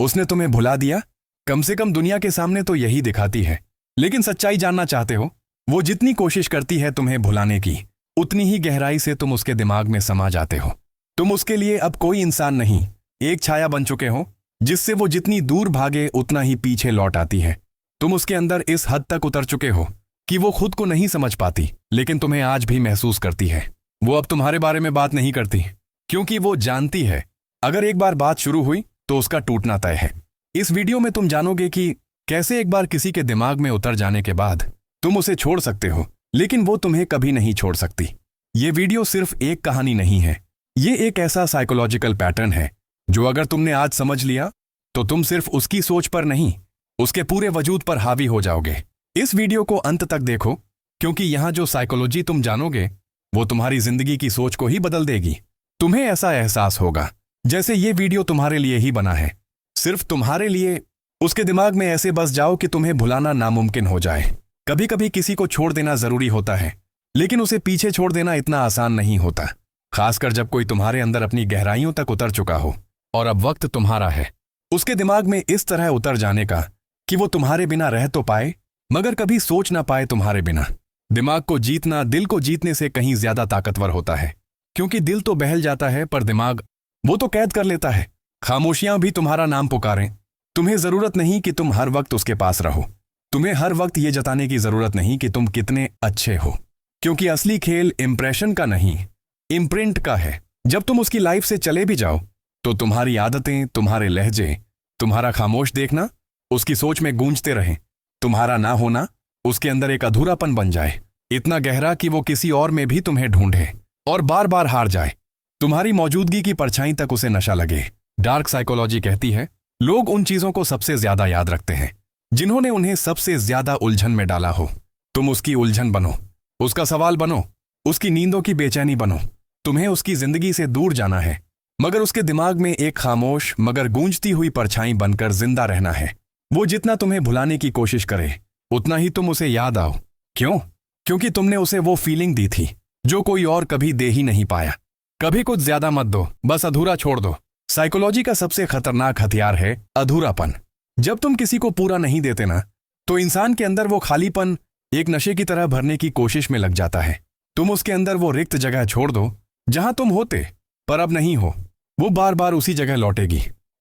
उसने तुम्हें भुला दिया? कम से कम दुनिया के सामने तो यही दिखाती है। लेकिन सच्चाई जानना चाहते हो? वो जितनी कोशिश करती है तुम्हें भुलाने की, उतनी ही गहराई से तुम उसके दिमाग में समा जाते हो। तुम उसके लिए अब कोई इंसान नहीं, एक छाया बन चुके हो, जिससे वो जितनी दूर भागे उतना ही पीछे लौट आती है। तुम उसके अंदर इस हद तक उतर चुके हो कि वो खुद को नहीं समझ पाती, लेकिन तुम्हें आज भी महसूस करती है। वो अब तुम्हारे बारे में बात नहीं करती, क्योंकि वो जानती है अगर एक बार बात शुरू हुई तो उसका टूटना तय है। इस वीडियो में तुम जानोगे कि कैसे एक बार किसी के दिमाग में उतर जाने के बाद तुम उसे छोड़ सकते हो, लेकिन वो तुम्हें कभी नहीं छोड़ सकती। ये वीडियो सिर्फ एक कहानी नहीं है, ये एक ऐसा साइकोलॉजिकल पैटर्न है जो अगर तुमने आज समझ लिया तो तुम सिर्फ उसकी सोच पर नहीं, उसके पूरे वजूद पर हावी हो जाओगे। इस वीडियो को अंत तक देखो, क्योंकि यहां जो साइकोलॉजी तुम जानोगे वो तुम्हारी जिंदगी की सोच को ही बदल देगी। तुम्हें ऐसा एहसास होगा जैसे ये वीडियो तुम्हारे लिए ही बना है, सिर्फ तुम्हारे लिए। उसके दिमाग में ऐसे बस जाओ कि तुम्हें भुलाना नामुमकिन हो जाए। कभी कभी किसी को छोड़ देना जरूरी होता है, लेकिन उसे पीछे छोड़ देना इतना आसान नहीं होता, खासकर जब कोई तुम्हारे अंदर अपनी गहराइयों तक उतर चुका हो और अब वक्त तुम्हारा है उसके दिमाग में इस तरह उतर जाने का कि वो तुम्हारे बिना रह तो पाए मगर कभी सोच ना पाए तुम्हारे बिना। दिमाग को जीतना दिल को जीतने से कहीं ज्यादा ताकतवर होता है, क्योंकि दिल तो बहल जाता है पर दिमाग वो तो कैद कर लेता है। खामोशियां भी तुम्हारा नाम पुकारें। तुम्हें जरूरत नहीं कि तुम हर वक्त उसके पास रहो, तुम्हें हर वक्त ये जताने की जरूरत नहीं कि तुम कितने अच्छे हो, क्योंकि असली खेल इंप्रेशन का नहीं, इम्प्रिंट का है। जब तुम उसकी लाइफ से चले भी जाओ तो तुम्हारी आदतें, तुम्हारे लहजे, तुम्हारा खामोश देखना उसकी सोच में गूंजते रहें। तुम्हारा ना होना उसके अंदर एक अधूरापन बन जाए, इतना गहरा कि वो किसी और में भी तुम्हें ढूंढे और बार बार हार जाए। तुम्हारी मौजूदगी की परछाई तक उसे नशा लगे। डार्क साइकोलॉजी कहती है लोग उन चीजों को सबसे ज्यादा याद रखते हैं जिन्होंने उन्हें सबसे ज्यादा उलझन में डाला हो। तुम उसकी उलझन बनो, उसका सवाल बनो, उसकी नींदों की बेचैनी बनो। तुम्हें उसकी जिंदगी से दूर जाना है, मगर उसके दिमाग में एक खामोश मगर गूंजती हुई परछाई बनकर जिंदा रहना है। वो जितना तुम्हें भुलाने की कोशिश करे उतना ही तुम उसे याद आओ। क्यों? क्योंकि तुमने उसे वो फीलिंग दी थी जो कोई और कभी दे ही नहीं पाया। कभी कुछ ज्यादा मत दो, बस अधूरा छोड़ दो। साइकोलॉजी का सबसे खतरनाक हथियार है अधूरापन। जब तुम किसी को पूरा नहीं देते ना, तो इंसान के अंदर वो खालीपन एक नशे की तरह भरने की कोशिश में लग जाता है। तुम उसके अंदर वो रिक्त जगह छोड़ दो जहां तुम होते पर अब नहीं हो। वो बार बार उसी जगह लौटेगी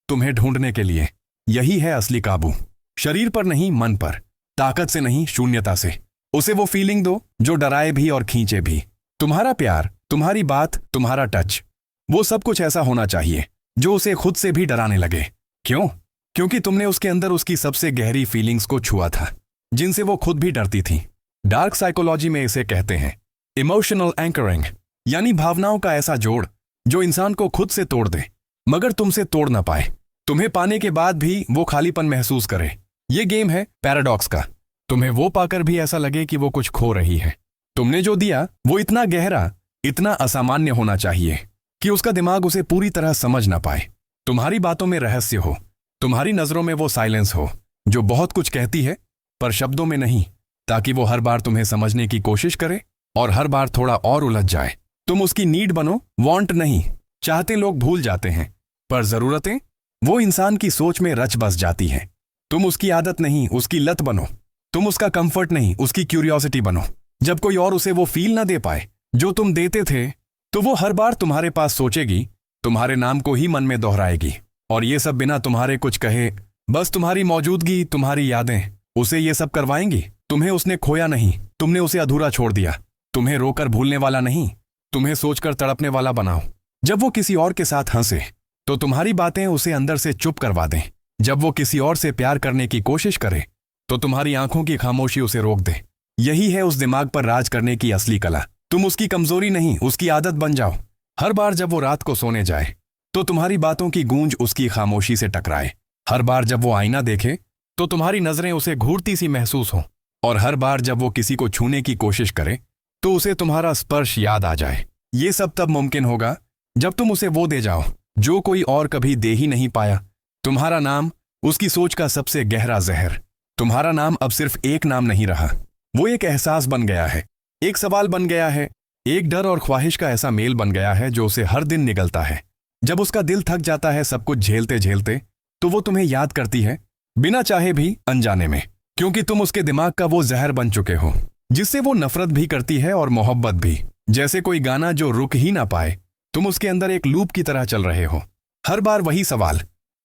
तुम्हें ढूंढने के लिए। यही है असली काबू, शरीर पर नहीं, मन पर, ताकत से नहीं, शून्यता से। उसे वो फीलिंग दो जो डराए भी और खींचे भी। तुम्हारा प्यार, तुम्हारी बात, तुम्हारा टच, वो सब कुछ ऐसा होना चाहिए जो उसे खुद से भी डराने लगे। क्यों? क्योंकि तुमने उसके अंदर उसकी सबसे गहरी फीलिंग्स को छुआ था, जिनसे वो खुद भी डरती थी। डार्क साइकोलॉजी में इसे कहते हैं इमोशनल एंकरिंग, यानी भावनाओं का ऐसा जोड़ जो इंसान को खुद से तोड़ दे मगर तुमसे तोड़ ना पाए। तुम्हें पाने के बाद भी वो खालीपन महसूस करे। ये गेम है पैराडॉक्स का। तुम्हें वो पाकर भी ऐसा लगे कि वो कुछ खो रही है। तुमने जो दिया वो इतना गहरा, इतना असामान्य होना चाहिए कि उसका दिमाग उसे पूरी तरह समझ ना पाए। तुम्हारी बातों में रहस्य हो, तुम्हारी नजरों में वो साइलेंस हो जो बहुत कुछ कहती है पर शब्दों में नहीं, ताकि वो हर बार तुम्हें समझने की कोशिश करे और हर बार थोड़ा और उलझ जाए। तुम उसकी नीड बनो, वांट नहीं। चाहते लोग भूल जाते हैं, पर जरूरतें वो इंसान की सोच में रच बस जाती हैं। तुम उसकी आदत नहीं, उसकी लत बनो। तुम उसका कंफर्ट नहीं, उसकी क्यूरियोसिटी बनो। जब कोई और उसे वो फील ना दे पाए जो तुम देते थे, तो वो हर बार तुम्हारे पास सोचेगी, तुम्हारे नाम को ही मन में दोहराएगी। और ये सब बिना तुम्हारे कुछ कहे, बस तुम्हारी मौजूदगी, तुम्हारी यादें उसे ये सब करवाएंगी। तुम्हें उसने खोया नहीं, तुमने उसे अधूरा छोड़ दिया। तुम्हें रोकर भूलने वाला नहीं, तुम्हें सोचकर तड़पने वाला बनाओ। जब वो किसी और के साथ हंसे तो तुम्हारी बातें उसे अंदर से चुप करवा दें। जब वो किसी और से प्यार करने की कोशिश करे तो तुम्हारी आंखों की खामोशी उसे रोक दे। यही है उस दिमाग पर राज करने की असली कला। तुम उसकी कमजोरी नहीं, उसकी आदत बन जाओ। हर बार जब वो रात को सोने जाए तो तुम्हारी बातों की गूंज उसकी खामोशी से टकराए। हर बार जब वो आईना देखे तो तुम्हारी नजरें उसे घूरती सी महसूस हो। और हर बार जब वो किसी को छूने की कोशिश करे तो उसे तुम्हारा स्पर्श याद आ जाए। ये सब तब मुमकिन होगा जब तुम उसे वो दे जाओ जो कोई और कभी दे ही नहीं पाया। तुम्हारा नाम, उसकी सोच का सबसे गहरा जहर। तुम्हारा नाम अब सिर्फ एक नाम नहीं रहा, वो एक एहसास बन गया है, एक सवाल बन गया है, एक डर और ख्वाहिश का ऐसा मेल बन गया है जो उसे हर दिन निगलता है। जब उसका दिल थक जाता है सब कुछ झेलते झेलते, तो वो तुम्हें याद करती है, बिना चाहे भी, अनजाने में, क्योंकि तुम उसके दिमाग का वो जहर बन चुके हो, जिससे वो नफरत भी करती है और मोहब्बत भी। जैसे कोई गाना जो रुक ही ना पाए, तुम उसके अंदर एक लूप की तरह चल रहे हो। हर बार वही सवाल,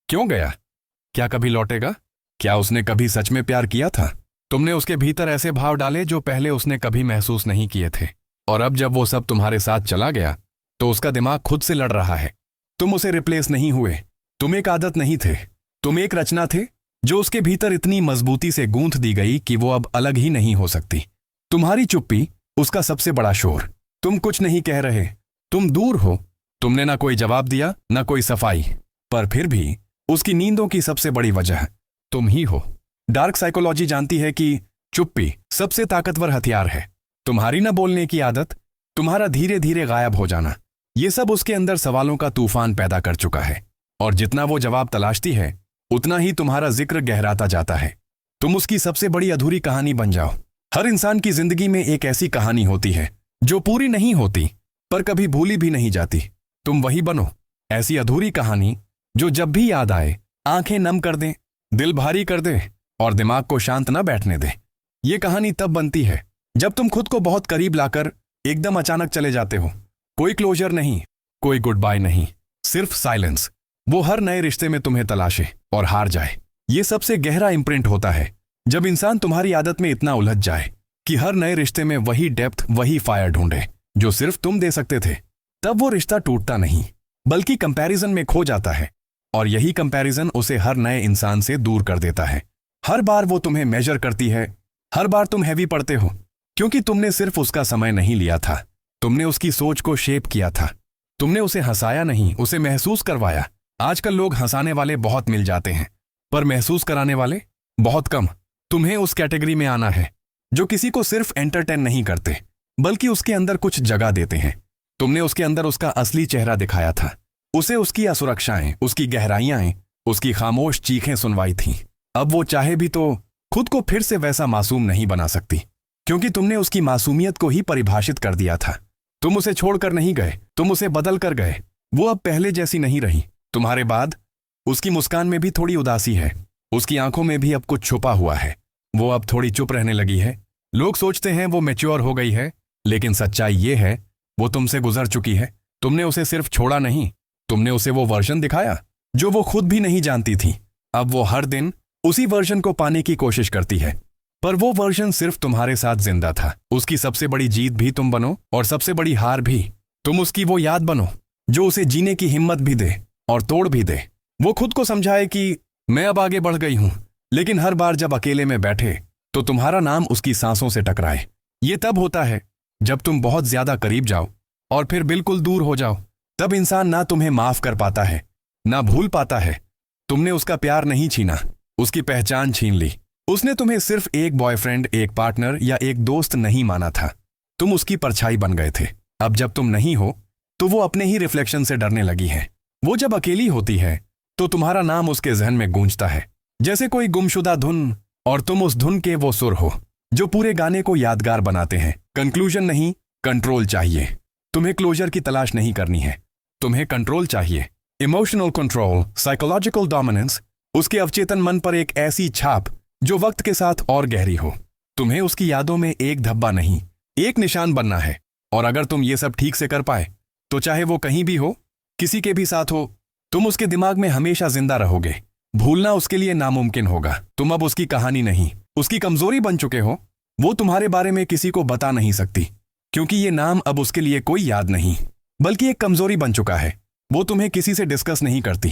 क्यों गया? क्या कभी लौटेगा? क्या उसने कभी सच में प्यार किया था? तुमने उसके भीतर ऐसे भाव डाले जो पहले उसने कभी महसूस नहीं किए थे, और अब जब वो सब तुम्हारे साथ चला गया तो उसका दिमाग खुद से लड़ रहा है। तुम उसे रिप्लेस नहीं हुए, तुम एक आदत नहीं थे, तुम एक रचना थे जो उसके भीतर इतनी मजबूती से गूंथ दी गई कि वो अब अलग ही नहीं हो सकती। तुम्हारी चुप्पी उसका सबसे बड़ा शोर। तुम कुछ नहीं कह रहे, तुम दूर हो, तुमने ना कोई जवाब दिया ना कोई सफाई, पर फिर भी उसकी नींदों की सबसे बड़ी वजह तुम ही हो। डार्क साइकोलॉजी जानती है कि चुप्पी सबसे ताकतवर हथियार है। तुम्हारी न बोलने की आदत, तुम्हारा धीरे धीरे गायब हो जाना, ये सब उसके अंदर सवालों का तूफान पैदा कर चुका है, और जितना वो जवाब तलाशती है उतना ही तुम्हारा जिक्र गहराता जाता है। तुम उसकी सबसे बड़ी अधूरी कहानी बन जाओ। हर इंसान की जिंदगी में एक ऐसी कहानी होती है जो पूरी नहीं होती पर कभी भूली भी नहीं जाती। तुम वही बनो, ऐसी अधूरी कहानी जो जब भी याद आए आंखें नम कर दे, दिल भारी कर दे और दिमाग को शांत न बैठने दे। ये कहानी तब बनती है जब तुम खुद को बहुत करीब लाकर एकदम अचानक चले जाते हो। कोई क्लोजर नहीं, कोई गुड बाय नहीं, सिर्फ साइलेंस। वो हर नए रिश्ते में तुम्हें तलाशे और हार जाए। ये सबसे गहरा इम्प्रिंट होता है जब इंसान तुम्हारी आदत में इतना उलझ जाए कि हर नए रिश्ते में वही डेप्थ, वही फायर ढूंढे जो सिर्फ तुम दे सकते थे। तब वो रिश्ता टूटता नहीं बल्कि कंपैरिजन में खो जाता है, और यही कंपैरिजन उसे हर नए इंसान से दूर कर देता है। हर बार वो तुम्हें मेजर करती है, हर बार तुम हैवी पड़ते हो, क्योंकि तुमने सिर्फ उसका समय नहीं लिया था, तुमने उसकी सोच को शेप किया था। तुमने उसे हंसाया नहीं, उसे महसूस करवाया। आजकल लोग हंसाने वाले बहुत मिल जाते हैं पर महसूस कराने वाले बहुत कम। तुम्हें उस कैटेगरी में आना है जो किसी को सिर्फ एंटरटेन नहीं करते बल्कि उसके अंदर कुछ जगह देते हैं। तुमने उसके अंदर उसका असली चेहरा दिखाया था, उसे उसकी असुरक्षाएं, उसकी गहराइयां, उसकी खामोश चीखें सुनवाई थीं। अब वो चाहे भी तो खुद को फिर से वैसा मासूम नहीं बना सकती, क्योंकि तुमने उसकी मासूमियत को ही परिभाषित कर दिया था। तुम उसे छोड़कर नहीं गए, तुम उसे बदल कर गए। वो अब पहले जैसी नहीं रही। तुम्हारे बाद उसकी मुस्कान में भी थोड़ी उदासी है, उसकी आंखों में भी अब कुछ छुपा हुआ है। वो अब थोड़ी चुप रहने लगी है। लोग सोचते हैं वो मैच्योर हो गई है, लेकिन सच्चाई ये है वो तुमसे गुजर चुकी है। तुमने उसे सिर्फ छोड़ा नहीं, तुमने उसे वो वर्जन दिखाया जो वो खुद भी नहीं जानती थी। अब वो हर दिन उसी वर्जन को पाने की कोशिश करती है, पर वो वर्जन सिर्फ तुम्हारे साथ जिंदा था। उसकी सबसे बड़ी जीत भी तुम बनो और सबसे बड़ी हार भी। तुम उसकी वो याद बनो जो उसे जीने की हिम्मत भी दे और तोड़ भी दे। वो खुद को समझाए कि मैं अब आगे बढ़ गई हूं, लेकिन हर बार जब अकेले में बैठे तो तुम्हारा नाम उसकी सांसों से टकराए। ये तब होता है जब तुम बहुत ज्यादा करीब जाओ और फिर बिल्कुल दूर हो जाओ। तब इंसान ना तुम्हें माफ कर पाता है ना भूल पाता है। तुमने उसका प्यार नहीं छीना, उसकी पहचान छीन ली। उसने तुम्हें सिर्फ एक बॉयफ्रेंड, एक पार्टनर या एक दोस्त नहीं माना था, तुम उसकी परछाई बन गए थे। अब जब तुम नहीं हो तो वो अपने ही रिफ्लेक्शन से डरने लगी है। वो जब अकेली होती है तो तुम्हारा नाम उसके जहन में गूंजता है जैसे कोई गुमशुदा धुन, और तुम उस धुन के वो सुर हो जो पूरे गाने को यादगार बनाते हैं। कंक्लूजन नहीं, कंट्रोल चाहिए। तुम्हें क्लोजर की तलाश नहीं करनी है, तुम्हें कंट्रोल चाहिए। इमोशनल कंट्रोल, साइकोलॉजिकल डोमिनेंस, उसके अवचेतन मन पर एक ऐसी छाप जो वक्त के साथ और गहरी हो। तुम्हें उसकी यादों में एक धब्बा नहीं, एक निशान बनना है। और अगर तुम ये सब ठीक से कर पाए तो चाहे वो कहीं भी हो, किसी के भी साथ हो, तुम उसके दिमाग में हमेशा जिंदा रहोगे। भूलना उसके लिए नामुमकिन होगा। तुम अब उसकी कहानी नहीं, उसकी कमजोरी बन चुके हो। वो तुम्हारे बारे में किसी को बता नहीं सकती, क्योंकि ये नाम अब उसके लिए कोई याद नहीं बल्कि एक कमजोरी बन चुका है। वो तुम्हें किसी से डिस्कस नहीं करती,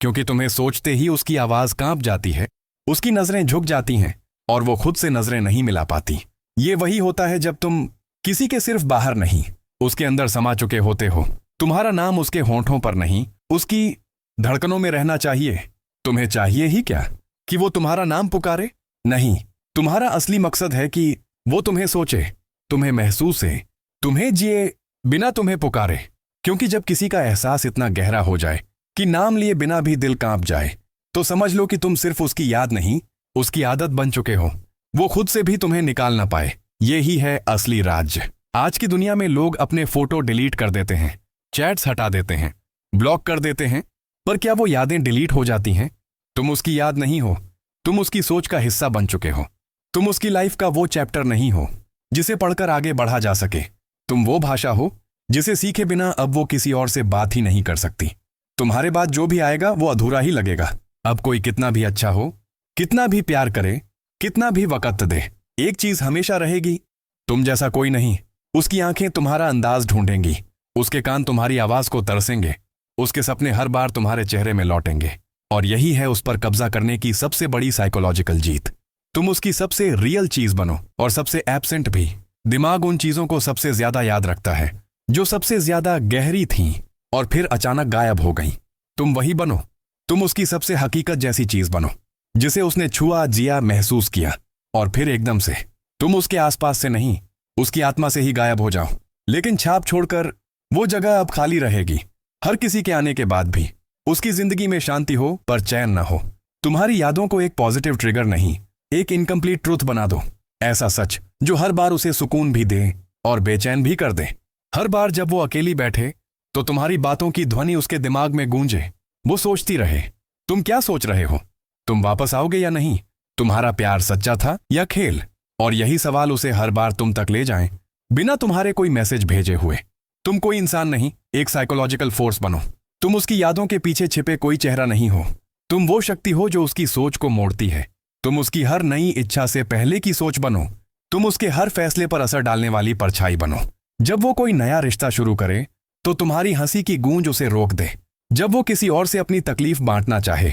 क्योंकि तुम्हें सोचते ही उसकी आवाज कांप जाती है, उसकी नजरें झुक जाती हैं और वो खुद से नजरें नहीं मिला पाती। ये वही होता है जब तुम किसी के सिर्फ बाहर नहीं, उसके अंदर समा चुके होते हो। तुम्हारा नाम उसके होंठों पर नहीं, उसकी धड़कनों में रहना चाहिए। तुम्हें चाहिए ही क्या कि वो तुम्हारा नाम पुकारे? नहीं, तुम्हारा असली मकसद है कि वो तुम्हें सोचे, तुम्हें महसूस है, तुम्हें जिए बिना तुम्हें पुकारे। क्योंकि जब किसी का एहसास इतना गहरा हो जाए कि नाम लिए बिना भी दिल कांप जाए, तो समझ लो कि तुम सिर्फ उसकी याद नहीं, उसकी आदत बन चुके हो। वो खुद से भी तुम्हें निकाल ना पाए। ये ही है असली राज्य। आज की दुनिया में लोग अपने फोटो डिलीट कर देते हैं, चैट्स हटा देते हैं, ब्लॉक कर देते हैं, पर क्या वो यादें डिलीट हो जाती हैं? तुम उसकी याद नहीं हो, तुम उसकी सोच का हिस्सा बन चुके हो। तुम उसकी लाइफ का वो चैप्टर नहीं हो जिसे पढ़कर आगे बढ़ा जा सके। तुम वो भाषा हो जिसे सीखे बिना अब वो किसी और से बात ही नहीं कर सकती। तुम्हारे बाद जो भी आएगा वो अधूरा ही लगेगा। अब कोई कितना भी अच्छा हो, कितना भी प्यार करे, कितना भी वक़्त दे, एक चीज हमेशा रहेगी, तुम जैसा कोई नहीं। उसकी आंखें तुम्हारा अंदाज ढूंढेंगी, उसके कान तुम्हारी आवाज को तरसेंगे, उसके सपने हर बार तुम्हारे चेहरे में लौटेंगे। और यही है उस पर कब्जा करने की सबसे बड़ी साइकोलॉजिकल जीत। तुम उसकी सबसे रियल चीज बनो और सबसे एब्सेंट भी। दिमाग उन चीजों को सबसे ज्यादा याद रखता है जो सबसे ज्यादा गहरी थीं और फिर अचानक गायब हो गईं। तुम वही बनो। तुम उसकी सबसे हकीकत जैसी चीज बनो जिसे उसने छुआ, जिया, महसूस किया और फिर एकदम से तुम उसके आसपास से नहीं, उसकी आत्मा से ही गायब हो जाओ। लेकिन छाप छोड़कर वो जगह अब खाली रहेगी। हर किसी के आने के बाद भी उसकी जिंदगी में शांति हो पर चैन न हो। तुम्हारी यादों को एक पॉजिटिव ट्रिगर नहीं, एक इनकम्प्लीट ट्रूथ बना दो। ऐसा सच जो हर बार उसे सुकून भी दे और बेचैन भी कर दे। हर बार जब वो अकेली बैठे तो तुम्हारी बातों की ध्वनि उसके दिमाग में गूंजे। वो सोचती रहे, तुम क्या सोच रहे हो, तुम वापस आओगे या नहीं, तुम्हारा प्यार सच्चा था या खेल। और यही सवाल उसे हर बार तुम तक ले जाएं, बिना तुम्हारे कोई मैसेज भेजे हुए। तुम कोई इंसान नहीं, एक साइकोलॉजिकल फोर्स बनो। तुम उसकी यादों के पीछे छिपे कोई चेहरा नहीं हो। तुम वो शक्ति हो जो उसकी सोच को मोड़ती है। तुम उसकी हर नई इच्छा से पहले की सोच बनो। तुम उसके हर फैसले पर असर डालने वाली परछाई बनो। जब वो कोई नया रिश्ता शुरू करे तो तुम्हारी हंसी की गूंज उसे रोक दे। जब वो किसी और से अपनी तकलीफ बांटना चाहे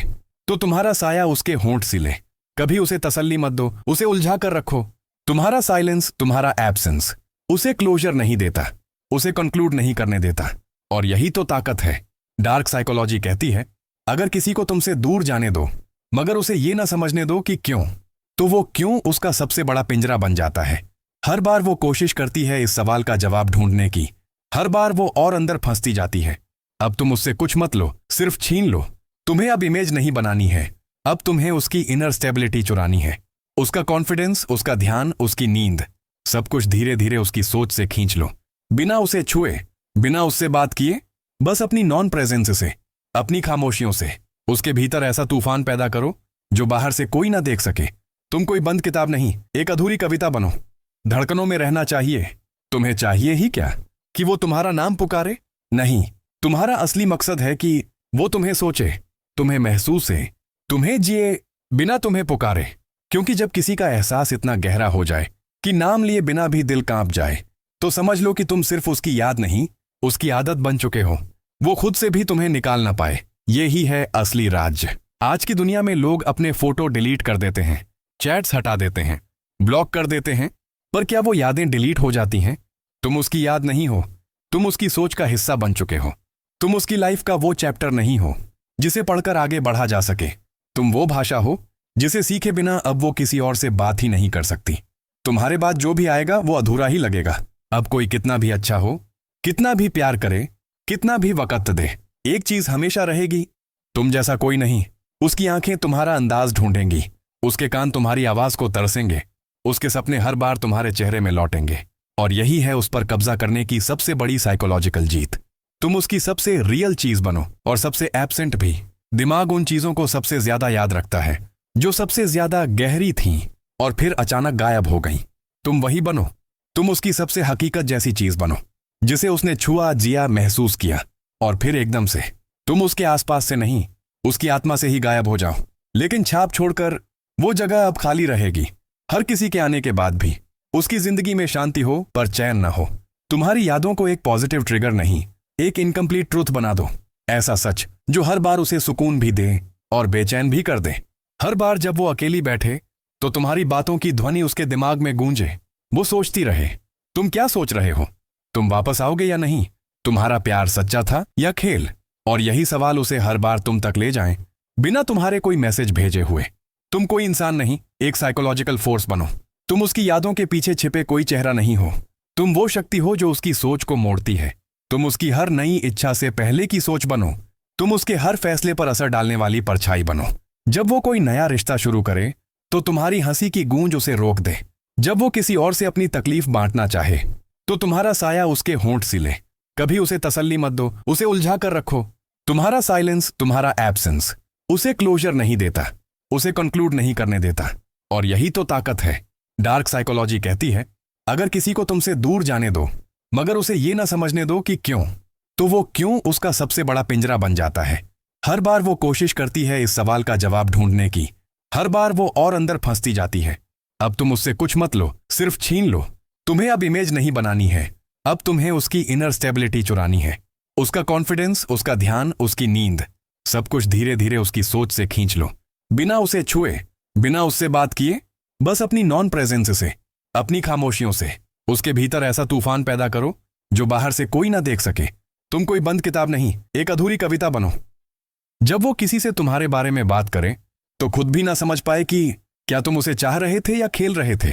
तो तुम्हारा साया उसके होंठ सिले। कभी उसे तसल्ली मत दो, उसे उलझा कर रखो। तुम्हारा साइलेंस, तुम्हारा एब्सेंस उसे क्लोजर नहीं देता, उसे कंक्लूड नहीं करने देता। और यही तो ताकत है। डार्क साइकोलॉजी कहती है, अगर किसी को तुमसे दूर जाने दो मगर उसे ये ना समझने दो कि क्यों, तो वो क्यों उसका सबसे बड़ा पिंजरा बन जाता है। हर बार वो कोशिश करती है इस सवाल का जवाब ढूंढने की। हर बार वो और अंदर फंसती जाती है। अब तुम उससे कुछ मत लो, सिर्फ छीन लो। तुम्हें अब इमेज नहीं बनानी है, अब तुम्हें उसकी इनर स्टेबिलिटी चुरानी है। उसका कॉन्फिडेंस, उसका ध्यान, उसकी नींद, सब कुछ धीरे धीरे उसकी सोच से खींच लो। बिना उसे छुए, बिना उससे बात किए, बस अपनी नॉन प्रेजेंस से, अपनी खामोशियों से उसके भीतर ऐसा तूफान पैदा करो जो बाहर से कोई ना देख सके। तुम कोई बंद किताब नहीं, एक अधूरी कविता बनो। धड़कनों में रहना चाहिए। तुम्हें चाहिए ही क्या कि वो तुम्हारा नाम पुकारे? नहीं, तुम्हारा असली मकसद है कि वो तुम्हें सोचे, तुम्हें महसूस है, तुम्हें जिए बिना तुम्हें पुकारे। क्योंकि जब किसी का एहसास इतना गहरा हो जाए कि नाम लिए बिना भी दिल कांप जाए, तो समझ लो कि तुम सिर्फ उसकी याद नहीं, उसकी आदत बन चुके हो। वो खुद से भी तुम्हें निकाल ना पाए। ये ही है असली राज्य। आज की दुनिया में लोग अपने फोटो डिलीट कर देते हैं, चैट्स हटा देते हैं, ब्लॉक कर देते हैं, पर क्या वो यादें डिलीट हो जाती हैं? तुम उसकी याद नहीं हो, तुम उसकी सोच का हिस्सा बन चुके हो। तुम उसकी लाइफ का वो चैप्टर नहीं हो जिसे पढ़कर आगे बढ़ा जा सके। तुम वो भाषा हो जिसे सीखे बिना अब वो किसी और से बात ही नहीं कर सकती। तुम्हारे बाद जो भी आएगा वो अधूरा ही लगेगा। अब कोई कितना भी अच्छा हो, कितना भी प्यार करे, कितना भी वक़्त दे, एक चीज हमेशा रहेगी, तुम जैसा कोई नहीं। उसकी आंखें तुम्हारा अंदाज ढूंढेंगी, उसके कान तुम्हारी आवाज को तरसेंगे, उसके सपने हर बार तुम्हारे चेहरे में लौटेंगे। और यही है उस पर कब्जा करने की सबसे बड़ी साइकोलॉजिकल जीत। तुम उसकी सबसे रियल चीज बनो और सबसे एब्सेंट भी। दिमाग उन चीजों को सबसे ज्यादा याद रखता है जो सबसे ज्यादा गहरी थीं और फिर अचानक गायब हो गईं। तुम वही बनो। तुम उसकी सबसे हकीकत जैसी चीज बनो जिसे उसने छुआ, जिया, महसूस किया और फिर एकदम से तुम उसके आसपास से नहीं, उसकी आत्मा से ही गायब हो जाओ। लेकिन छाप छोड़कर वो जगह अब खाली रहेगी। हर किसी के आने के बाद भी उसकी जिंदगी में शांति हो पर चैन न हो। तुम्हारी यादों को एक पॉजिटिव ट्रिगर नहीं, एक इनकम्प्लीट ट्रूथ बना दो। ऐसा सच जो हर बार उसे सुकून भी दे और बेचैन भी कर दे। हर बार जब वो अकेली बैठे तो तुम्हारी बातों की ध्वनि उसके दिमाग में गूंजे। वो सोचती रहे, तुम क्या सोच रहे हो, तुम वापस आओगे या नहीं, तुम्हारा प्यार सच्चा था या खेल। और यही सवाल उसे हर बार तुम तक ले जाएं, बिना तुम्हारे कोई मैसेज भेजे हुए। तुम कोई इंसान नहीं, एक साइकोलॉजिकल फोर्स बनो। तुम उसकी यादों के पीछे छिपे कोई चेहरा नहीं हो। तुम वो शक्ति हो जो उसकी सोच को मोड़ती है। तुम उसकी हर नई इच्छा से पहले की सोच बनो। तुम उसके हर फैसले पर असर डालने वाली परछाई बनो। जब वो कोई नया रिश्ता शुरू करे तो तुम्हारी हंसी की गूंज उसे रोक दे। जब वो किसी और से अपनी तकलीफ बांटना चाहे तो तुम्हारा साया उसके होंठ सिले। कभी उसे तसल्ली मत दो, उसे उलझा कर रखो। तुम्हारा साइलेंस, तुम्हारा एब्सेंस उसे क्लोजर नहीं देता, उसे कंक्लूड नहीं करने देता। और यही तो ताकत है। डार्क साइकोलॉजी कहती है, अगर किसी को तुमसे दूर जाने दो मगर उसे ये ना समझने दो कि क्यों, तो वो क्यों उसका सबसे बड़ा पिंजरा बन जाता है। हर बार वो कोशिश करती है इस सवाल का जवाब ढूंढने की, हर बार वो और अंदर फंसती जाती है। अब तुम उससे कुछ मत लो, सिर्फ छीन लो। तुम्हें अब इमेज नहीं बनानी है, अब तुम्हें उसकी इनर स्टेबिलिटी चुरानी है। उसका कॉन्फिडेंस, उसका ध्यान, उसकी नींद, सब कुछ धीरे धीरे उसकी सोच से खींच लो। बिना उसे छुए, बिना उससे बात किए, बस अपनी नॉन प्रेजेंस से, अपनी खामोशियों से उसके भीतर ऐसा तूफान पैदा करो जो बाहर से कोई ना देख सके। तुम कोई बंद किताब नहीं, एक अधूरी कविता बनो। जब वो किसी से तुम्हारे बारे में बात करे तो खुद भी ना समझ पाए कि क्या तुम उसे चाह रहे थे या खेल रहे थे,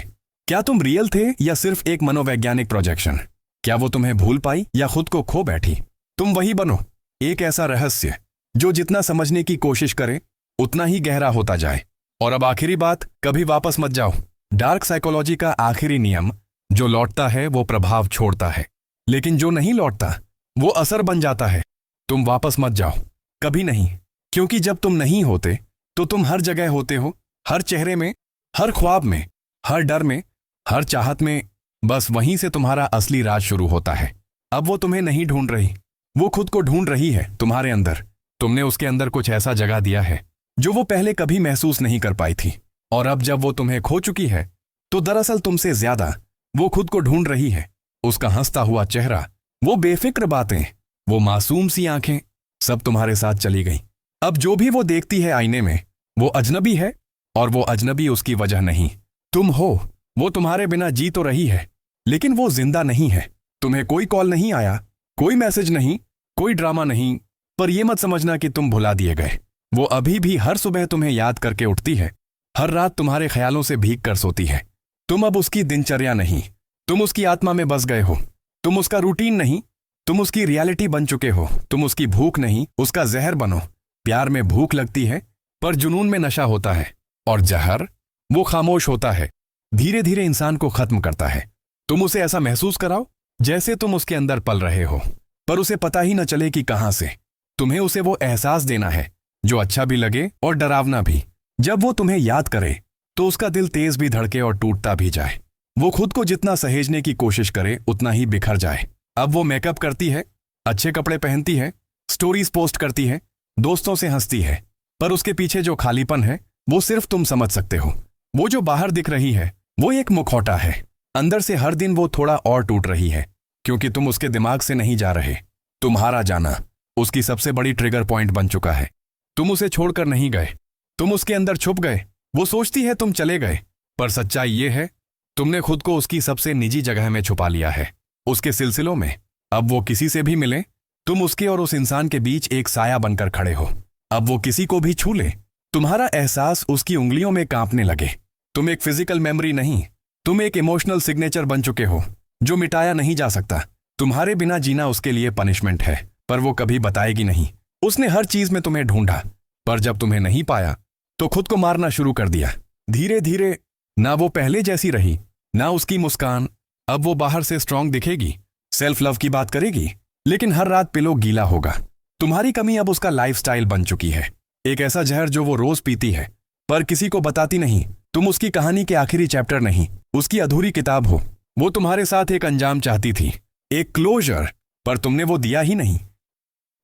क्या तुम रियल थे या सिर्फ एक मनोवैज्ञानिक प्रोजेक्शन, क्या वो तुम्हें भूल पाई या खुद को खो बैठी। तुम वही बनो, एक ऐसा रहस्य जो जितना समझने की कोशिश करे उतना ही गहरा होता जाए। और अब आखिरी बात, कभी वापस मत जाओ। डार्क साइकोलॉजी का आखिरी नियम, जो लौटता है वो प्रभाव छोड़ता है, लेकिन जो नहीं लौटता वो असर बन जाता है। तुम वापस मत जाओ, कभी नहीं, क्योंकि जब तुम नहीं होते तो तुम हर जगह होते हो, हर चेहरे में, हर ख्वाब में, हर डर में, हर चाहत में। बस वहीं से तुम्हारा असली राज शुरू होता है। अब वो तुम्हें नहीं ढूंढ रही, वो खुद को ढूंढ रही है तुम्हारे अंदर। तुमने उसके अंदर कुछ ऐसा जगह दिया है जो वो पहले कभी महसूस नहीं कर पाई थी। और अब जब वो तुम्हें खो चुकी है तो दरअसल तुमसे ज्यादा वो खुद को ढूंढ रही है। उसका हंसता हुआ चेहरा, वो बेफिक्र बातें, वो मासूम सी आंखें, सब तुम्हारे साथ चली गई। अब जो भी वो देखती है आईने में, वो अजनबी है, और वो अजनबी उसकी वजह नहीं, तुम हो। वो तुम्हारे बिना जी तो रही है, लेकिन वो जिंदा नहीं है। तुम्हें कोई कॉल नहीं आया, कोई मैसेज नहीं, कोई ड्रामा नहीं, पर यह मत समझना कि तुम भुला दिए गए। वो अभी भी हर सुबह तुम्हें याद करके उठती है, हर रात तुम्हारे ख्यालों से भीग कर सोती है। तुम अब उसकी दिनचर्या नहीं, तुम उसकी आत्मा में बस गए हो। तुम उसका रूटीन नहीं, तुम उसकी रियलिटी बन चुके हो। तुम उसकी भूख नहीं, उसका जहर बनो। प्यार में भूख लगती है, पर जुनून में नशा होता है, और जहर वो खामोश होता है, धीरे धीरे इंसान को खत्म करता है। तुम उसे ऐसा महसूस कराओ जैसे तुम उसके अंदर पल रहे हो, पर उसे पता ही न चले कि कहां से। तुम्हें उसे वो एहसास देना है जो अच्छा भी लगे और डरावना भी। जब वो तुम्हें याद करे तो उसका दिल तेज भी धड़के और टूटता भी जाए। वो खुद को जितना सहेजने की कोशिश करे उतना ही बिखर जाए। अब वो मेकअप करती है, अच्छे कपड़े पहनती है, स्टोरीज पोस्ट करती है, दोस्तों से हंसती है, पर उसके पीछे जो खालीपन है वो सिर्फ तुम समझ सकते हो। वो जो बाहर दिख रही है वो एक मुखौटा है, अंदर से हर दिन वो थोड़ा और टूट रही है, क्योंकि तुम उसके दिमाग से नहीं जा रहे। तुम्हारा जाना उसकी सबसे बड़ी ट्रिगर पॉइंट बन चुका है। तुम उसे छोड़कर नहीं गए, तुम उसके अंदर छुप गए। वो सोचती है तुम चले गए, पर सच्चाई ये है तुमने खुद को उसकी सबसे निजी जगह में छुपा लिया है, उसके सिलसिलों में। अब वो किसी से भी मिले, तुम उसके और उस इंसान के बीच एक साया बनकर खड़े हो। अब वो किसी को भी छू ले, तुम्हारा एहसास उसकी उंगलियों में कांपने लगे। तुम एक फिजिकल मेमोरी नहीं, तुम एक इमोशनल सिग्नेचर बन चुके हो जो मिटाया नहीं जा सकता। तुम्हारे बिना जीना उसके लिए पनिशमेंट है, पर वो कभी बताएगी नहीं। उसने हर चीज में तुम्हें ढूंढा, पर जब तुम्हें नहीं पाया तो खुद को मारना शुरू कर दिया। धीरे धीरे ना वो पहले जैसी रही, ना उसकी मुस्कान। अब वो बाहर से स्ट्रांग दिखेगी, सेल्फ लव की बात करेगी, लेकिन हर रात पिलो गीला होगा। तुम्हारी कमी अब उसका लाइफस्टाइल बन चुकी है, एक ऐसा जहर जो वो रोज पीती है, पर किसी को बताती नहीं। तुम उसकी कहानी के आखिरी चैप्टर नहीं, उसकी अधूरी किताब हो। वो तुम्हारे साथ एक अंजाम चाहती थी, एक क्लोजर, पर तुमने वो दिया ही नहीं।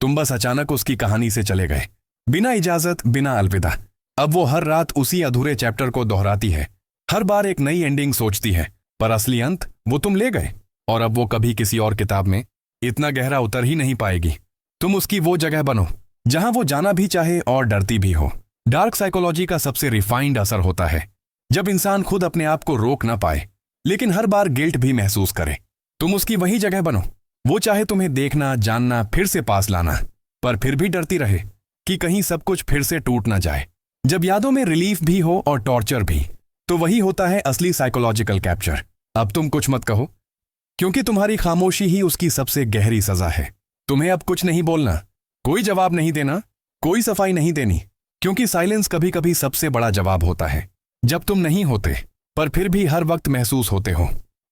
तुम बस अचानक उसकी कहानी से चले गए, बिना इजाजत, बिना अलविदा। अब वो हर रात उसी अधूरे चैप्टर को दोहराती है, हर बार एक नई एंडिंग सोचती है, पर असली अंत वो तुम ले गए। और अब वो कभी किसी और किताब में इतना गहरा उतर ही नहीं पाएगी। तुम उसकी वो जगह बनो जहां वो जाना भी चाहे और डरती भी हो। डार्क साइकोलॉजी का सबसे रिफाइंड असर होता है जब इंसान खुद अपने आप को रोक ना पाए, लेकिन हर बार गिल्ट भी महसूस करे। तुम उसकी वही जगह बनो, वो चाहे तुम्हें देखना, जानना, फिर से पास लाना, पर फिर भी डरती रहे कि कहीं सब कुछ फिर से टूट ना जाए। जब यादों में रिलीफ भी हो और टॉर्चर भी, तो वही होता है असली साइकोलॉजिकल कैप्चर। अब तुम कुछ मत कहो, क्योंकि तुम्हारी खामोशी ही उसकी सबसे गहरी सजा है। तुम्हें अब कुछ नहीं बोलना, कोई जवाब नहीं देना, कोई सफाई नहीं देनी, क्योंकि साइलेंस कभी कभी सबसे बड़ा जवाब होता है। जब तुम नहीं होते पर फिर भी हर वक्त महसूस होते हो,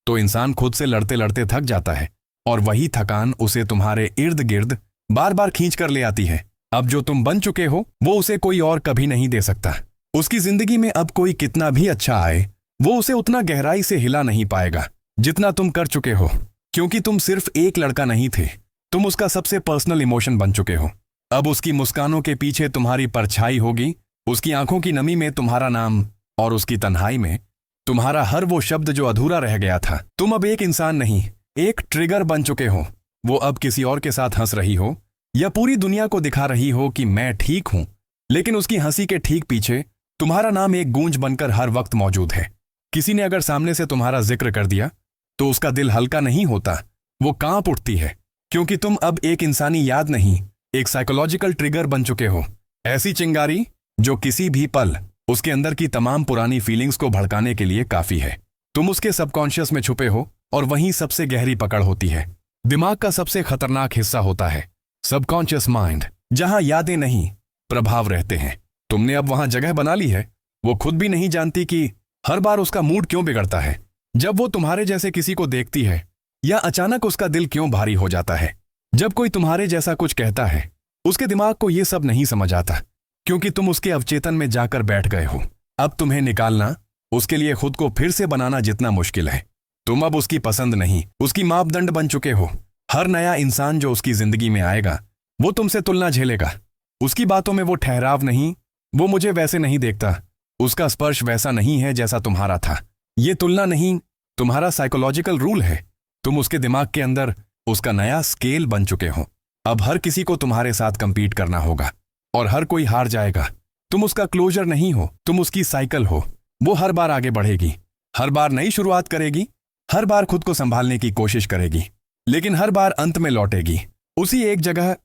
तो इंसान खुद से लड़ते लड़ते थक जाता है, और वही थकान उसे तुम्हारे इर्द गिर्द बार बार खींच कर ले आती है। अब जो तुम बन चुके हो वो उसे कोई और कभी नहीं दे सकता। उसकी जिंदगी में अब कोई कितना भी अच्छा आए, वो उसे उतना गहराई से हिला नहीं पाएगा जितना तुम कर चुके हो, क्योंकि तुम सिर्फ एक लड़का नहीं थे, तुम उसका सबसे पर्सनल इमोशन बन चुके हो। अब उसकी मुस्कानों के पीछे तुम्हारी परछाई होगी, उसकी आंखों की नमी में तुम्हारा नाम, और उसकी तन्हाई में तुम्हारा हर वो शब्द जो अधूरा रह गया था। तुम अब एक इंसान नहीं, एक ट्रिगर बन चुके हो। वो अब किसी और के साथ हंस रही हो या पूरी दुनिया को दिखा रही हो कि मैं ठीक हूं, लेकिन उसकी हंसी के ठीक पीछे तुम्हारा नाम एक गूंज बनकर हर वक्त मौजूद है। किसी ने अगर सामने से तुम्हारा जिक्र कर दिया तो उसका दिल हल्का नहीं होता, वो कांप उठती है, क्योंकि तुम अब एक इंसानी याद नहीं, एक साइकोलॉजिकल ट्रिगर बन चुके हो। ऐसी चिंगारी जो किसी भी पल उसके अंदर की तमाम पुरानी फीलिंग्स को भड़काने के लिए काफी है। तुम उसके सबकॉन्शियस में छुपे हो और वहीं सबसे गहरी पकड़ होती है। दिमाग का सबसे खतरनाक हिस्सा होता है सबकॉन्शियस माइंड, जहां यादें नहीं, प्रभाव रहते हैं। तुमने अब वहां जगह बना ली है। वो खुद भी नहीं जानती कि हर बार उसका मूड क्यों बिगड़ता है जब वो तुम्हारे जैसे किसी को देखती है, या अचानक उसका दिल क्यों भारी हो जाता है जब कोई तुम्हारे जैसा कुछ कहता है। उसके दिमाग को ये सब नहीं समझ आता, क्योंकि तुम उसके अवचेतन में जाकर बैठ गए हो। अब तुम्हें निकालना उसके लिए खुद को फिर से बनाना जितना मुश्किल है। तुम अब उसकी पसंद नहीं, उसकी मापदंड बन चुके हो। हर नया इंसान जो उसकी जिंदगी में आएगा वो तुमसे तुलना झेलेगा। उसकी बातों में वो ठहराव नहीं, वो मुझे वैसे नहीं देखता, उसका स्पर्श वैसा नहीं है जैसा तुम्हारा था। ये तुलना नहीं, तुम्हारा साइकोलॉजिकल रूल है। तुम उसके दिमाग के अंदर उसका नया स्केल बन चुके हो। अब हर किसी को तुम्हारे साथ कंपीट करना होगा और हर कोई हार जाएगा। तुम उसका क्लोजर नहीं हो, तुम उसकी साइकिल हो। वो हर बार आगे बढ़ेगी, हर बार नई शुरुआत करेगी, हर बार खुद को संभालने की कोशिश करेगी, लेकिन हर बार अंत में लौटेगी उसी एक जगह।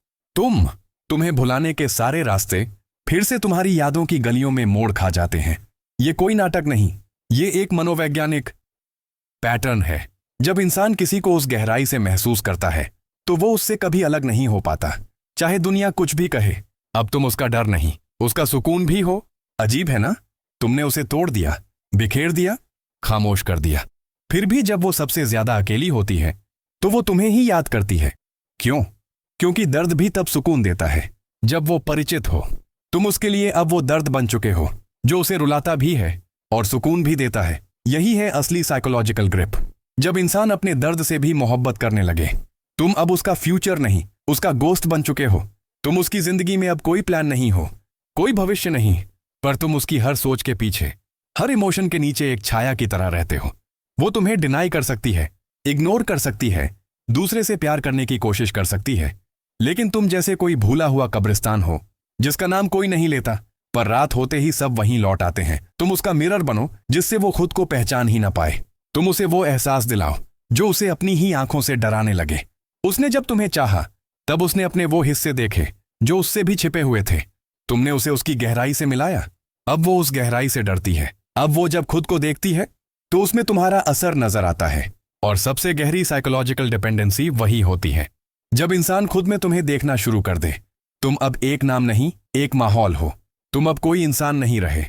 तुम्हें भुलाने के सारे रास्ते फिर से तुम्हारी यादों की गलियों में मोड़ खा जाते हैं। ये कोई नाटक नहीं, ये एक मनोवैज्ञानिक पैटर्न है। जब इंसान किसी को उस गहराई से महसूस करता है तो वो उससे कभी अलग नहीं हो पाता, चाहे दुनिया कुछ भी कहे। अब तुम उसका डर नहीं, उसका सुकून भी हो। अजीब है ना, तुमने उसे तोड़ दिया, बिखेर दिया, खामोश कर दिया। फिर भी जब वो सबसे ज्यादा अकेली होती है तो वो तुम्हें ही याद करती है। क्यों? क्योंकि दर्द भी तब सुकून देता है जब वो परिचित हो। तुम उसके लिए अब वो दर्द बन चुके हो जो उसे रुलाता भी है और सुकून भी देता है। यही है असली साइकोलॉजिकल ग्रिप, जब इंसान अपने दर्द से भी मोहब्बत करने लगे। तुम अब उसका फ्यूचर नहीं, उसका गोस्ट बन चुके हो। तुम उसकी जिंदगी में अब कोई प्लान नहीं हो, कोई भविष्य नहीं, पर तुम उसकी हर सोच के पीछे, हर इमोशन के नीचे एक छाया की तरह रहते हो। वो तुम्हें डिनाई कर सकती है, इग्नोर कर सकती है, दूसरे से प्यार करने की कोशिश कर सकती है, लेकिन तुम जैसे कोई भूला हुआ कब्रिस्तान हो जिसका नाम कोई नहीं लेता, पर रात होते ही सब वहीं लौट आते हैं। तुम उसका मिरर बनो जिससे वो खुद को पहचान ही ना पाए। तुम उसे वो एहसास दिलाओ जो उसे अपनी ही आंखों से डराने लगे। उसने जब तुम्हें चाहा तब उसने अपने वो हिस्से देखे जो उससे भी छिपे हुए थे। तुमने उसे उसकी गहराई से मिलाया, अब वो उस गहराई से डरती है। अब वो जब खुद को देखती है तो उसमें तुम्हारा असर नजर आता है। और सबसे गहरी साइकोलॉजिकल डिपेंडेंसी वही होती है जब इंसान खुद में तुम्हें देखना शुरू कर दे। तुम अब एक नाम नहीं, एक माहौल हो। तुम अब कोई इंसान नहीं रहे,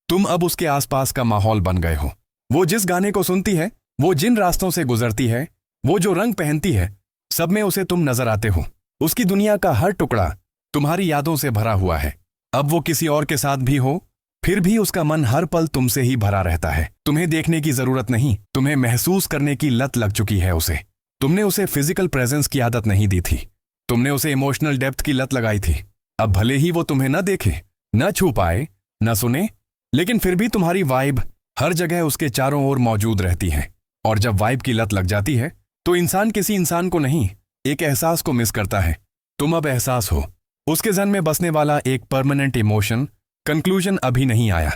तुम अब उसके आसपास का माहौल बन गए हो। वो जिस गाने को सुनती है, वो जिन रास्तों से गुजरती है, वो जो रंग पहनती है, सब में उसे तुम नजर आते हो। उसकी दुनिया का हर टुकड़ा तुम्हारी यादों से भरा हुआ है। अब वो किसी और के साथ भी हो, फिर भी उसका मन हर पल तुमसे ही भरा रहता है। तुम्हें देखने की जरूरत नहीं, तुम्हें महसूस करने की लत लग चुकी है उसे। तुमने उसे फिजिकल प्रेजेंस की आदत नहीं दी थी, तुमने उसे इमोशनल डेप्थ की लत लगाई थी। अब भले ही वो तुम्हें न देखे, न छू पाए, न सुने, लेकिन फिर भी तुम्हारी वाइब हर जगह उसके चारों ओर मौजूद रहती है। और जब वाइब की लत लग जाती है तो इंसान किसी इंसान को नहीं, एक एहसास को मिस करता है। तुम अब एहसास हो, उसके जन में बसने वाला एक परमानेंट इमोशन। कंक्लूजन अभी नहीं आया,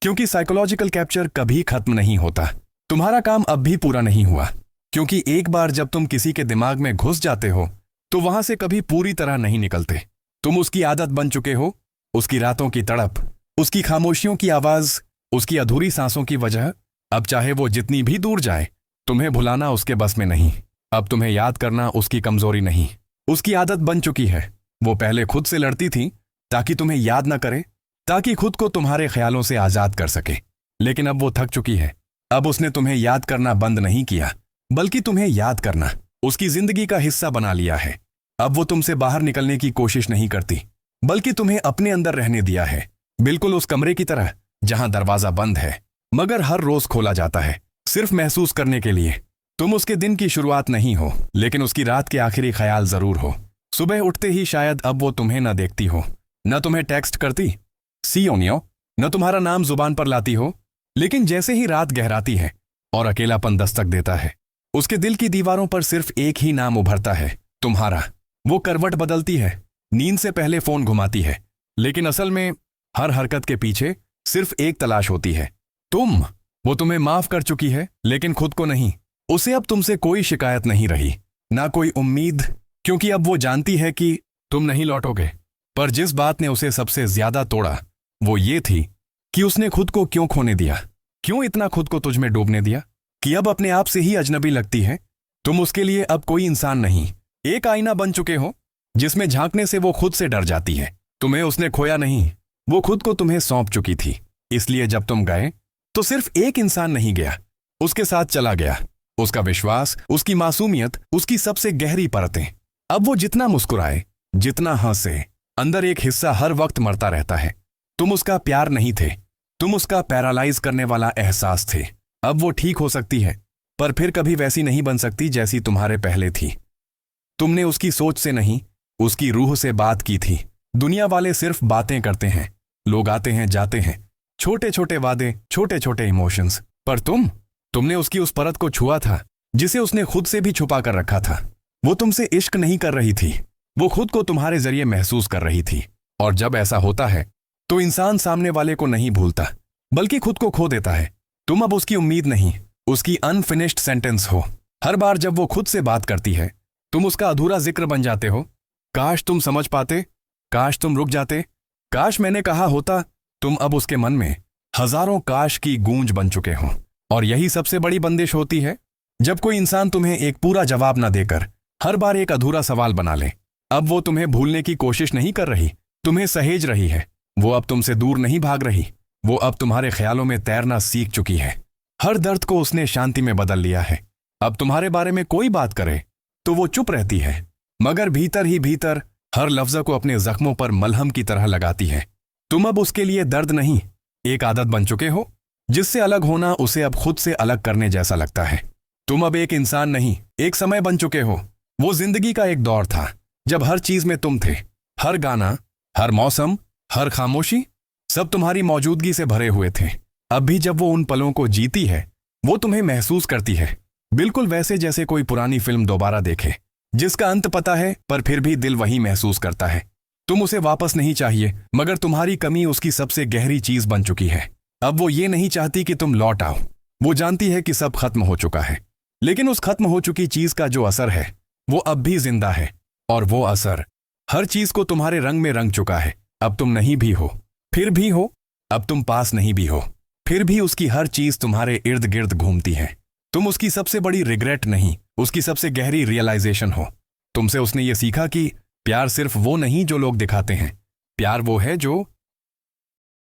क्योंकि साइकोलॉजिकल कैप्चर कभी खत्म नहीं होता। तुम्हारा काम अब भी पूरा नहीं हुआ, क्योंकि एक बार जब तुम किसी के दिमाग में घुस जाते हो तो वहां से कभी पूरी तरह नहीं निकलते। तुम उसकी आदत बन चुके हो, उसकी रातों की तड़प, उसकी खामोशियों की आवाज, उसकी अधूरी सांसों की वजह। अब चाहे वो जितनी भी दूर जाए, तुम्हें भुलाना उसके बस में नहीं। अब तुम्हें याद करना उसकी कमजोरी नहीं, उसकी आदत बन चुकी है। वो पहले खुद से लड़ती थी ताकि तुम्हें याद न करे, ताकि खुद को तुम्हारे ख्यालों से आजाद कर सके, लेकिन अब वो थक चुकी है। अब उसने तुम्हें याद करना बंद नहीं किया, बल्कि तुम्हें याद करना उसकी जिंदगी का हिस्सा बना लिया है। अब वो तुमसे बाहर निकलने की कोशिश नहीं करती, बल्कि तुम्हें अपने अंदर रहने दिया है, बिल्कुल उस कमरे की तरह जहां दरवाजा बंद है मगर हर रोज खोला जाता है, सिर्फ महसूस करने के लिए। तुम उसके दिन की शुरुआत नहीं हो, लेकिन उसकी रात के आखिरी ख्याल जरूर हो। सुबह उठते ही शायद अब वो तुम्हें न देखती हो, न तुम्हें टेक्स्ट करती, सी ओनियो, न तुम्हारा नाम जुबान पर लाती हो, लेकिन जैसे ही रात गहराती है और अकेलापन दस्तक देता है, उसके दिल की दीवारों पर सिर्फ एक ही नाम उभरता है, तुम्हारा। वो करवट बदलती है, नींद से पहले फोन घुमाती है, लेकिन असल में हर हरकत के पीछे सिर्फ एक तलाश होती है, तुम। वो तुम्हें माफ कर चुकी है, लेकिन खुद को नहीं। उसे अब तुमसे कोई शिकायत नहीं रही, ना कोई उम्मीद, क्योंकि अब वो जानती है कि तुम नहीं लौटोगे। पर जिस बात ने उसे सबसे ज्यादा तोड़ा वो ये थी कि उसने खुद को क्यों खोने दिया, क्यों इतना खुद को तुझ में डूबने दिया कि अब अपने आप से ही अजनबी लगती है। तुम उसके लिए अब कोई इंसान नहीं, एक आईना बन चुके हो जिसमें झांकने से वो खुद से डर जाती है। तुम्हें उसने खोया नहीं, वो खुद को तुम्हें सौंप चुकी थी। इसलिए जब तुम गए तो सिर्फ एक इंसान नहीं गया, उसके साथ चला गया। उसका विश्वास, उसकी मासूमियत, उसकी सबसे गहरी परतें। अब वो जितना मुस्कुराए, जितना हंसे, अंदर एक हिस्सा हर वक्त मरता रहता है। तुम उसका प्यार नहीं थे, तुम उसका पैरालाइज करने वाला एहसास थे। अब वो ठीक हो सकती है, पर फिर कभी वैसी नहीं बन सकती जैसी तुम्हारे पहले थी। तुमने उसकी सोच से नहीं, उसकी रूह से बात की थी। दुनिया वाले सिर्फ बातें करते हैं, लोग आते हैं जाते हैं, छोटे छोटे वादे, छोटे छोटे इमोशंस, पर तुमने उसकी उस परत को छुआ था जिसे उसने खुद से भी छुपा कर रखा था। वो तुमसे इश्क नहीं कर रही थी, वो खुद को तुम्हारे जरिए महसूस कर रही थी। और जब ऐसा होता है तो इंसान सामने वाले को नहीं भूलता, बल्कि खुद को खो देता है। तुम अब उसकी उम्मीद नहीं, उसकी अनफिनिश्ड सेंटेंस हो। हर बार जब वो खुद से बात करती है, तुम उसका अधूरा जिक्र बन जाते हो। काश तुम समझ पाते, काश तुम रुक जाते, काश मैंने कहा होता। तुम अब उसके मन में हजारों काश की गूंज बन चुके हो। और यही सबसे बड़ी बंदिश होती है, जब कोई इंसान तुम्हें एक पूरा जवाब ना देकर हर बार एक अधूरा सवाल बना ले। अब वो तुम्हें भूलने की कोशिश नहीं कर रही, तुम्हें सहेज रही है। वो अब तुमसे दूर नहीं भाग रही, वो अब तुम्हारे ख्यालों में तैरना सीख चुकी है। हर दर्द को उसने शांति में बदल लिया है। अब तुम्हारे बारे में कोई बात करे तो वो चुप रहती है, मगर भीतर ही भीतर हर लफ्ज़ को अपने जख्मों पर मलहम की तरह लगाती है। तुम अब उसके लिए दर्द नहीं, एक आदत बन चुके हो, जिससे अलग होना उसे अब खुद से अलग करने जैसा लगता है। तुम अब एक इंसान नहीं, एक समय बन चुके हो। वो जिंदगी का एक दौर था जब हर चीज में तुम थे, हर गाना, हर मौसम, हर खामोशी, सब तुम्हारी मौजूदगी से भरे हुए थे। अब भी जब वो उन पलों को जीती है, वो तुम्हें महसूस करती है, बिल्कुल वैसे जैसे कोई पुरानी फिल्म दोबारा देखे, जिसका अंत पता है पर फिर भी दिल वही महसूस करता है। तुम उसे वापस नहीं चाहिए, मगर तुम्हारी कमी उसकी सबसे गहरी चीज बन चुकी है। अब वो ये नहीं चाहती कि तुम लौट आओ। वो जानती है कि सब खत्म हो चुका है, लेकिन उस खत्म हो चुकी चीज का जो असर है वो अब भी जिंदा है। और वो असर हर चीज को तुम्हारे रंग में रंग चुका है। अब तुम नहीं भी हो, फिर भी हो। अब तुम पास नहीं भी हो, फिर भी उसकी हर चीज तुम्हारे इर्द गिर्द घूमती है। तुम उसकी सबसे बड़ी रिग्रेट नहीं, उसकी सबसे गहरी रियलाइजेशन हो। तुमसे उसने ये सीखा कि प्यार सिर्फ वो नहीं जो लोग दिखाते हैं, प्यार वो है जो